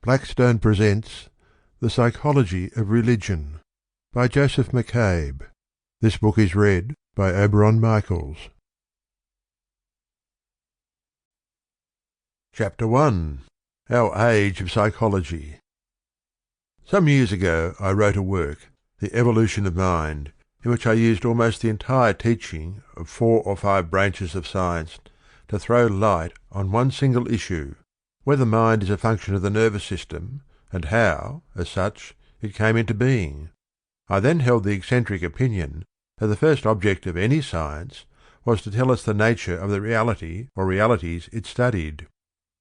Blackstone presents The Psychology of Religion by Joseph McCabe. This book is read by Oberon Michaels. Chapter 1. Our Age of Psychology. Some years ago I wrote a work, The Evolution of Mind, in which I used almost the entire teaching of 4 or 5 branches of science to throw light on one single issue, whether mind is a function of the nervous system, and how, as such, it came into being. I then held the eccentric opinion that the first object of any science was to tell us the nature of the reality or realities it studied;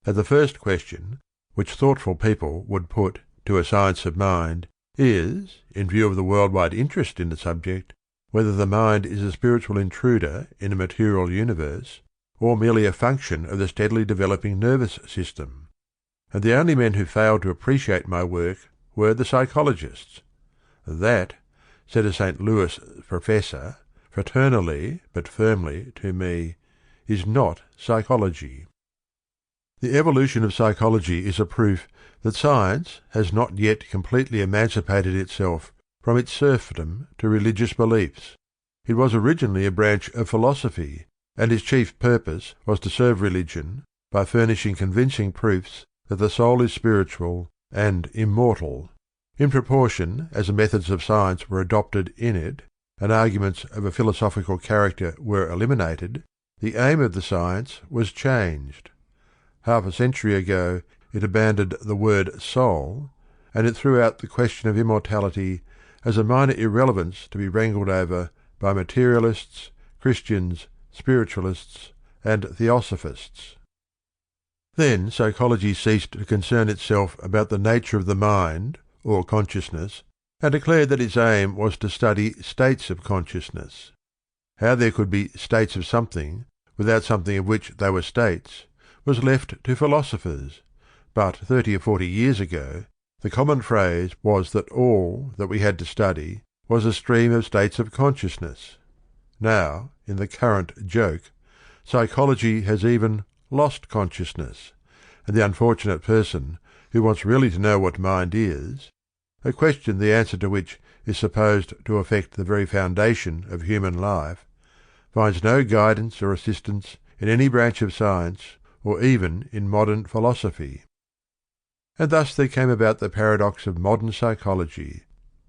that the first question which thoughtful people would put to a science of mind is, in view of the worldwide interest in the subject, whether the mind is a spiritual intruder in a material universe, or merely a function of the steadily developing nervous system. And the only men who failed to appreciate my work were the psychologists. That, said a St. Louis professor, fraternally but firmly to me, is not psychology. The evolution of psychology is a proof that science has not yet completely emancipated itself from its serfdom to religious beliefs. It was originally a branch of philosophy, and its chief purpose was to serve religion by furnishing convincing proofs that the soul is spiritual and immortal. In proportion as the methods of science were adopted in it, and arguments of a philosophical character were eliminated, the aim of the science was changed. Half a century ago it abandoned the word soul, and it threw out the question of immortality as a minor irrelevance to be wrangled over by materialists, Christians, spiritualists, and theosophists. Then psychology ceased to concern itself about the nature of the mind, or consciousness, and declared that its aim was to study states of consciousness. How there could be states of something without something of which they were states was left to philosophers, but 30 or 40 years ago the common phrase was that all that we had to study was a stream of states of consciousness. Now, in the current joke, psychology has even lost consciousness, and the unfortunate person who wants really to know what mind is, a question the answer to which is supposed to affect the very foundation of human life, finds no guidance or assistance in any branch of science or even in modern philosophy. And thus there came about the paradox of modern psychology,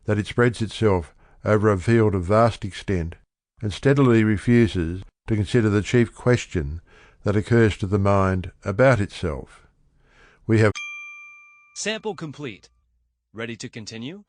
that it spreads itself over a field of vast extent and steadily refuses to consider the chief question that occurs to the mind about itself. We have Sample complete. Ready to continue?